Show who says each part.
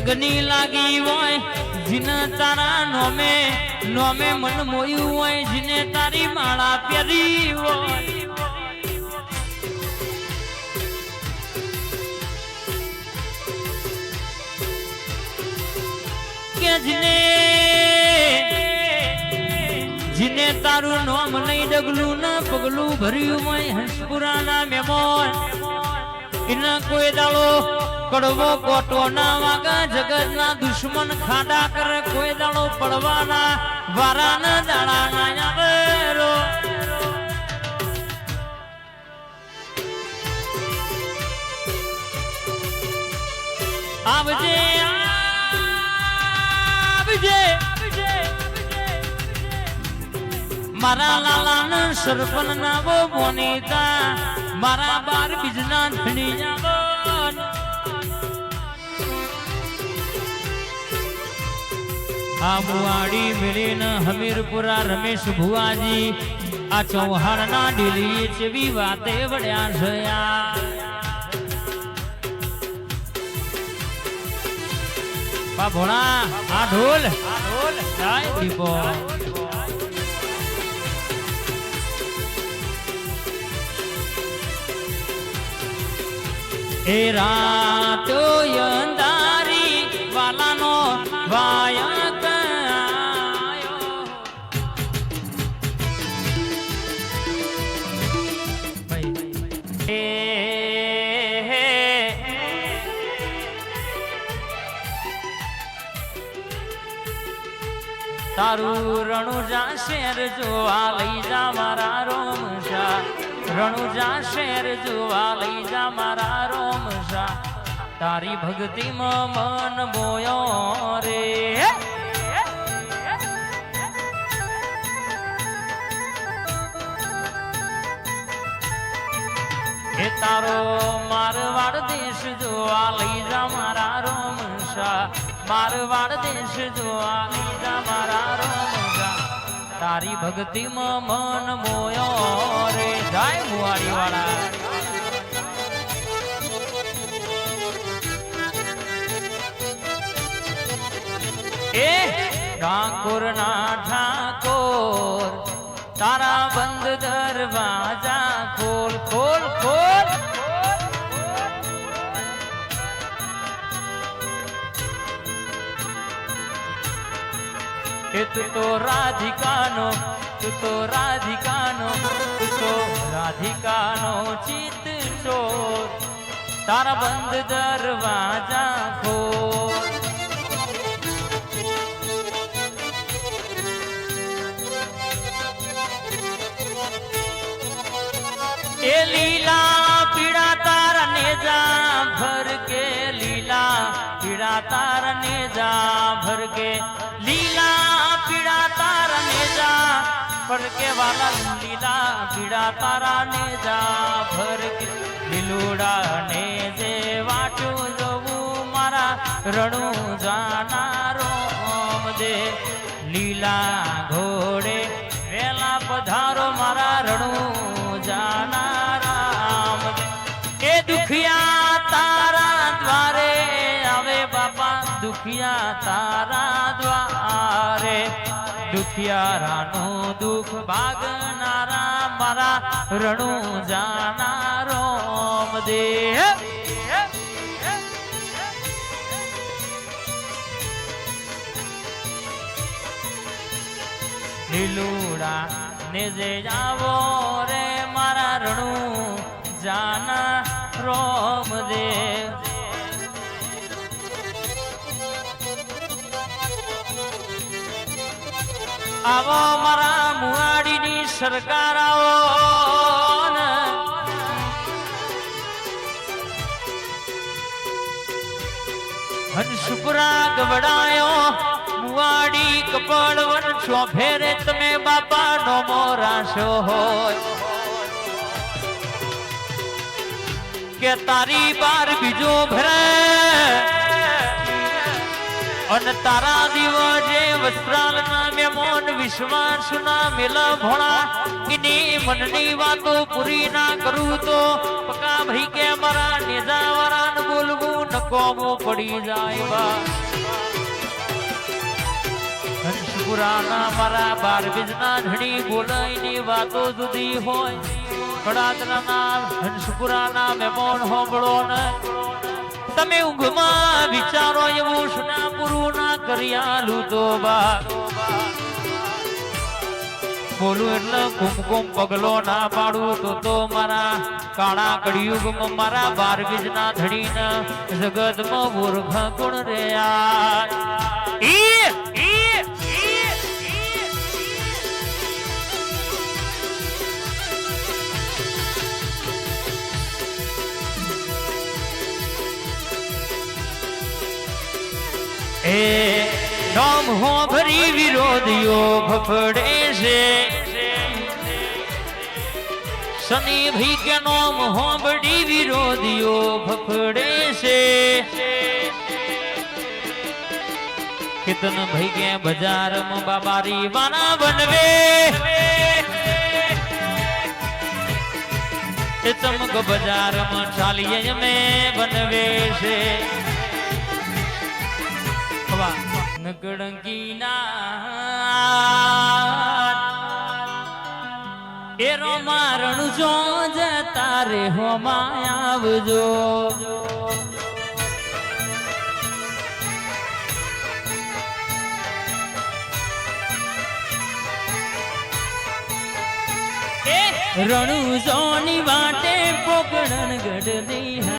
Speaker 1: જગની લાગી હોય જીને તારા નોમે નોમે મન મોયું હોય જીને તારી માળા પહેરી હોય કે જીને તારું નામ નહીં ડગલું ના પગલું ભર્યું હોય હંસપુરાના મેમોન ઇના કોઈ દાડો કડવો કોટો ના વાગા જગતના દુશ્મન ખાડા કરે કોઈ દાડો પડવાના વારાના દાડા ના આવે રો આવજે આવજે મારા લાલાના સરપન ના વો બોનીતા મારા બાર બીજના ધણી જાવો આ મુવાડી મિલીન હમીરપુરા રમેશ ભુવાજી આ ચૌહાણના ડીલી ચેવી વાતે વડ્યા છયા બા ભોણા આ ઢોલ જાય દીપો એ રાતો અંધારી વાલાનો વાયા કાયો એ તારું રણુજા શેર જોવા લઈ જા મારા રોમશા રણુજા શેર જોવા લઈ જા મારા રોમશા તારી ભક્તિમાં મન મોયો રે એ તારો મારવાડ દેશ જોવા લઈ જા મારા રોમશા મારવાડ દેશ જોવા લઈ જા મારા રોમશા તારી ભક્તિમાં મન મોયો રે જાય મુવાડી વાળા એ ઠાકોર ના ઠાકોર તારા બંધ દરવાજા ખોલ ખોલ ખોલ એ તું તો રાધિકાનો તું તો રાધિકાનો તું તો રાધિકાનો ચિત ચોર તારા બંધ દરવાજા ખોલ એ લીલા પીડા તારા નેજા ભર કે લીલા પીડા તારા નેજા ભર કે લીલા પીડા તારા નેજા ભર કે વાલા લીલા પીડા તારા નેજા ભર કે લીલુડા ને જે વાટું જવું મારા રણું જાનારો દે લીલા ઘોડે વેલા પધારો મારા રણું જાનારામ એ દુખિયા તારા દ્વારે આવે બાપા દુખિયા તારા દ્વારે દુખિયારાનું દુઃખ ભાગનારા મારા રણું જાનારો દે લીલુડા ને જે જાવો રે મારા રણું જાના રોમ દેવ આવો મારા મુવાડીની સરકાર આવો હંસપુરા ગવડાયો મુવાડી કપડવન છો ફેરે તમે બાપા નો મોરાશો હોય કે તારી બાર બીજો ભરે અને તારા દિવસે વસ્ત્રાલના મહેમાન વિશ્વાસના મેલા ભોળા એની મનની વાતો પૂરી ના કરું તો પકા ભાઈ કે મારા નેજાવાળાને બોલવું નકોમો પડી જાય બા હંસપુરાના મારા 12 બીજના ધણી બોલાઈની વાતો જુદી હોય કડાતરાના હંસપુરાના મહેમાન હોંભળો ને તમે ઊંઘમાં વિચારો એવું સુના પૂરું ના કર્યાલું તો બા બોલું એટલે કુમકુમ પગલો ના પાડું તો મારા કાળા કળિયુગમાં મારા 12 બીજના ધણીના જગતમાં મૂર્ખ ગુણ રે નામ હો ભરી વિરોધીઓ ફફડે છે શનિ ભી કે નામ હો બડી વિરોધીઓ ફફડે છે કિતન ભાઈ કે બજાર માં બાબારી વાના બનવે ચમક બજાર માં ચાલીએ में बनवे છે નગડંગી ના એરો મારણ જો જતા રે હો આવજો રણુ જોની વાટે પોકડન ગઢની